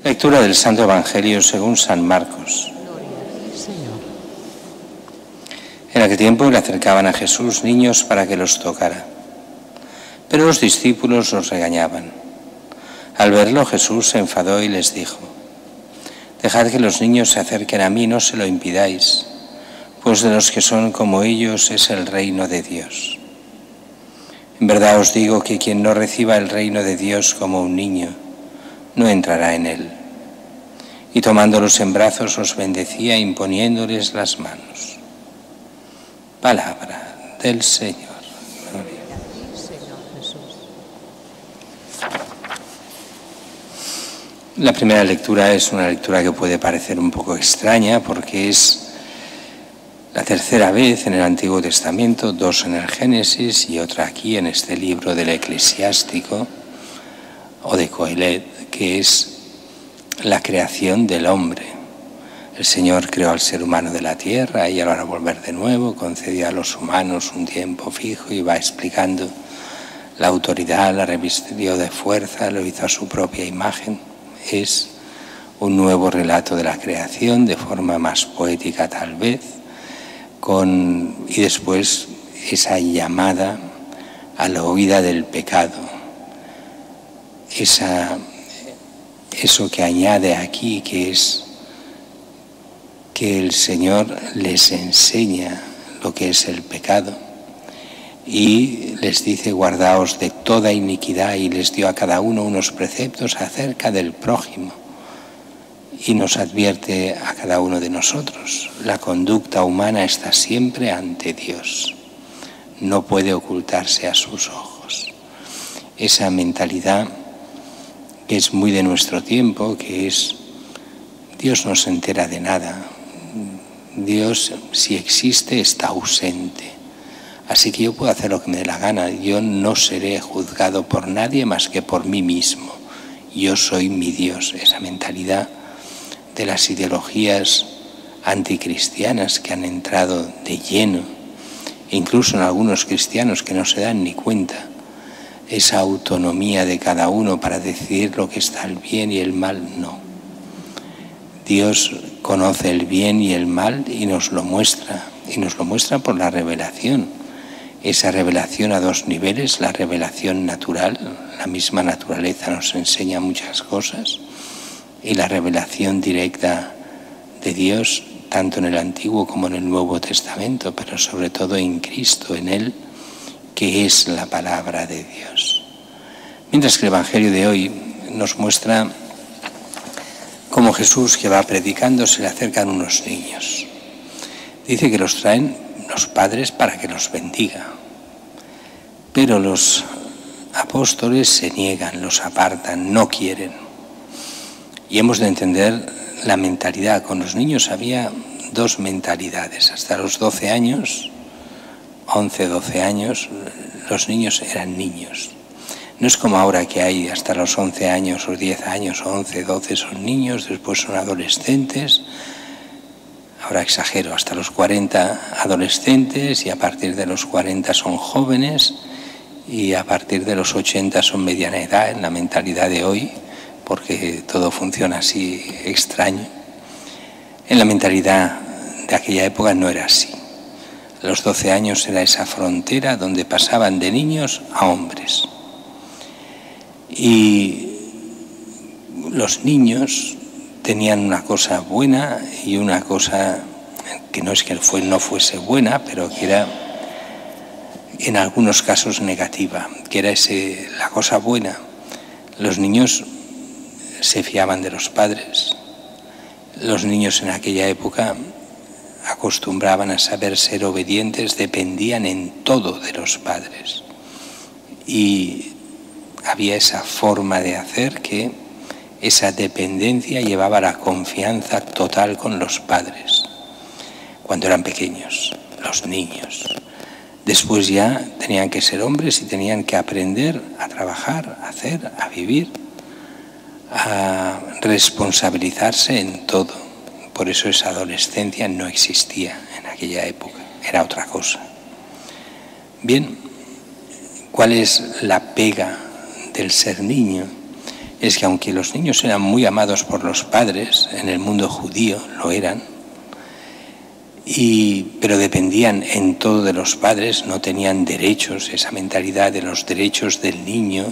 Lectura del Santo Evangelio según San Marcos. En aquel tiempo le acercaban a Jesús niños para que los tocara, pero los discípulos los regañaban. Al verlo, Jesús se enfadó y les dijo: «Dejad que los niños se acerquen a mí, no se lo impidáis, pues de los que son como ellos es el reino de Dios. En verdad os digo que quien no reciba el reino de Dios como un niño, no entrará en él». Y tomándolos en brazos los bendecía imponiéndoles las manos. Palabra del Señor. Gloria a ti, Señor Jesús. La primera lectura es una lectura que puede parecer un poco extraña porque es la tercera vez en el Antiguo Testamento, dos en el Génesis y otra aquí en este libro del Eclesiástico o de Coelet, que es la creación del hombre. El Señor creó al ser humano de la tierra y ahora volver de nuevo, concedió a los humanos un tiempo fijo y va explicando la autoridad, la revistió de fuerza, lo hizo a su propia imagen. Es un nuevo relato de la creación, de forma más poética tal vez, y después esa llamada a la huida del pecado, eso que añade aquí, que es que el Señor les enseña lo que es el pecado y les dice: guardaos de toda iniquidad, y les dio a cada uno unos preceptos acerca del prójimo y nos advierte a cada uno de nosotros: la conducta humana está siempre ante Dios, no puede ocultarse a sus ojos. Esa mentalidad que es muy de nuestro tiempo, que es: Dios no se entera de nada, Dios, si existe, está ausente, así que yo puedo hacer lo que me dé la gana, yo no seré juzgado por nadie más que por mí mismo, yo soy mi Dios. Esa mentalidad de las ideologías anticristianas que han entrado de lleno, e incluso en algunos cristianos que no se dan ni cuenta, esa autonomía de cada uno para decidir lo que está el bien y el mal, no. Dios conoce el bien y el mal y nos lo muestra por la revelación. Esa revelación a dos niveles: la revelación natural, la misma naturaleza nos enseña muchas cosas, y la revelación directa de Dios, tanto en el Antiguo como en el Nuevo Testamento, pero sobre todo en Cristo, en Él, que es la palabra de Dios. Mientras que el Evangelio de hoy nos muestra cómo Jesús, que va predicando, se le acercan unos niños. Dice que los traen los padres para que los bendiga, pero los apóstoles se niegan, los apartan, no quieren. Y hemos de entender la mentalidad. Con los niños había dos mentalidades. Hasta los 12 años, 11, 12 años, los niños eran niños. No es como ahora que hay hasta los 11 años o 10 años, 11, 12 son niños, después son adolescentes. Ahora exagero, hasta los 40 adolescentes, y a partir de los 40 son jóvenes, y a partir de los 80 son mediana edad en la mentalidad de hoy, porque todo funciona así extraño. En la mentalidad de aquella época no era así. A los 12 años era esa frontera donde pasaban de niños a hombres. Y los niños tenían una cosa buena y una cosa que no es que no fuese buena, pero que era en algunos casos negativa, que era la cosa buena. Los niños se fiaban de los padres. Los niños en aquella época acostumbraban a saber ser obedientes, dependían en todo de los padres. Y había esa forma de hacer que esa dependencia llevaba a la confianza total con los padres. Cuando eran pequeños, los niños. Después ya tenían que ser hombres y tenían que aprender a trabajar, a hacer, a vivir, a responsabilizarse en todo. Por eso esa adolescencia no existía en aquella época, era otra cosa. Bien, ¿cuál es la pega del ser niño? es que aunque los niños eran muy amados por los padres, en el mundo judío lo eran, pero dependían en todo de los padres, no tenían derechos, esa mentalidad de los derechos del niño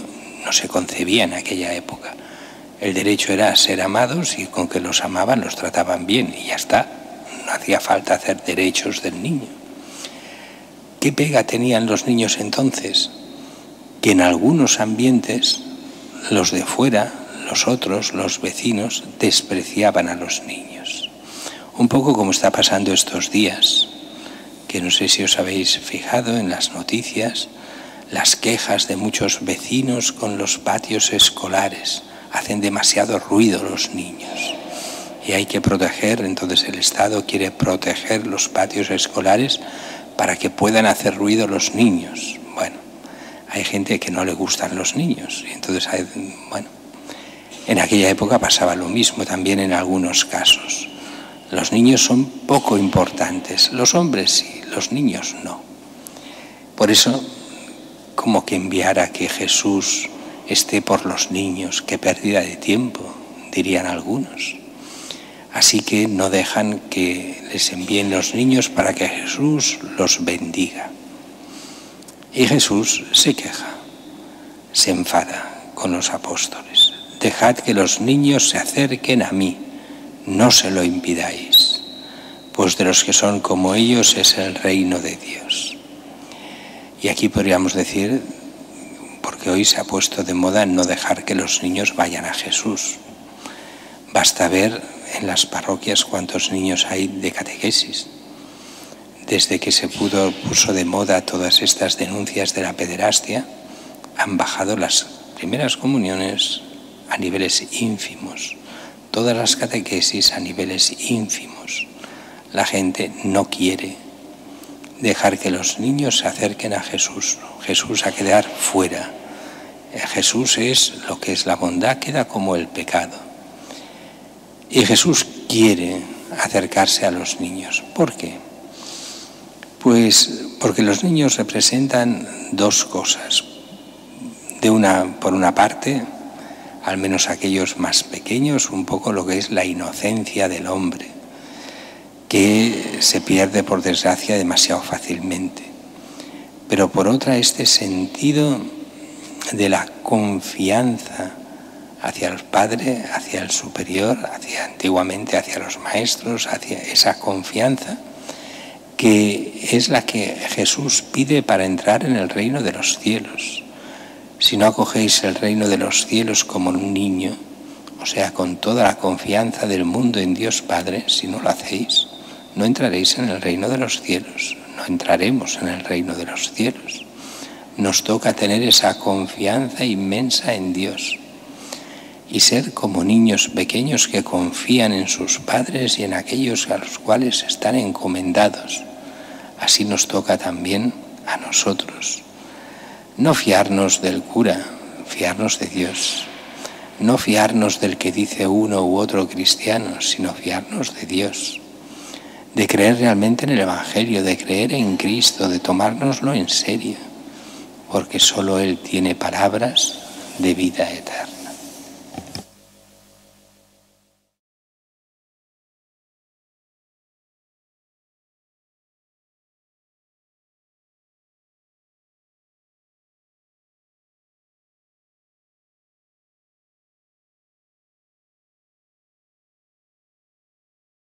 no se concebía en aquella época. El derecho era ser amados y con que los amaban los trataban bien y ya está, no hacía falta hacer derechos del niño. ¿Qué pega tenían los niños entonces? Que en algunos ambientes los de fuera, los otros, los vecinos, despreciaban a los niños. Un poco como está pasando estos días, que no sé si os habéis fijado en las noticias, las quejas de muchos vecinos con los patios escolares. Hacen demasiado ruido los niños y hay que proteger, entonces el Estado quiere proteger los patios escolares para que puedan hacer ruido los niños. Bueno, hay gente que no le gustan los niños y entonces, bueno, en aquella época pasaba lo mismo también en algunos casos. Los niños son poco importantes, los hombres sí, los niños no. Por eso, como que enviar a que Jesús esté por los niños, qué pérdida de tiempo, dirían algunos. Así que no dejan que les envíen los niños para que Jesús los bendiga. Y Jesús se queja, se enfada con los apóstoles. Dejad que los niños se acerquen a mí, no se lo impidáis, pues de los que son como ellos es el reino de Dios. Y aquí podríamos decir, porque hoy se ha puesto de moda no dejar que los niños vayan a Jesús. Basta ver en las parroquias cuántos niños hay de catequesis. Desde que se puso de moda todas estas denuncias de la pederastia, han bajado las primeras comuniones a niveles ínfimos, todas las catequesis a niveles ínfimos. La gente no quiere dejar que los niños se acerquen a Jesús. Jesús a quedar fuera. Jesús es lo que es la bondad, queda como el pecado. Y Jesús quiere acercarse a los niños. ¿Por qué? Pues porque los niños representan dos cosas. Por una parte, al menos aquellos más pequeños, un poco lo que es la inocencia del hombre, que se pierde por desgracia demasiado fácilmente. Pero por otra, este sentido de la confianza hacia el Padre, hacia el superior, antiguamente hacia los maestros, hacia esa confianza que es la que Jesús pide para entrar en el reino de los cielos. Si no acogéis el reino de los cielos como un niño, o sea, con toda la confianza del mundo en Dios Padre, si no lo hacéis, no entraréis en el reino de los cielos, no entraremos en el reino de los cielos. Nos toca tener esa confianza inmensa en Dios y ser como niños pequeños que confían en sus padres y en aquellos a los cuales están encomendados. Así nos toca también a nosotros. No fiarnos del cura, fiarnos de Dios. No fiarnos del que dice uno u otro cristiano, sino fiarnos de Dios. De creer realmente en el Evangelio, de creer en Cristo, de tomárnoslo en serio, porque solo Él tiene palabras de vida eterna.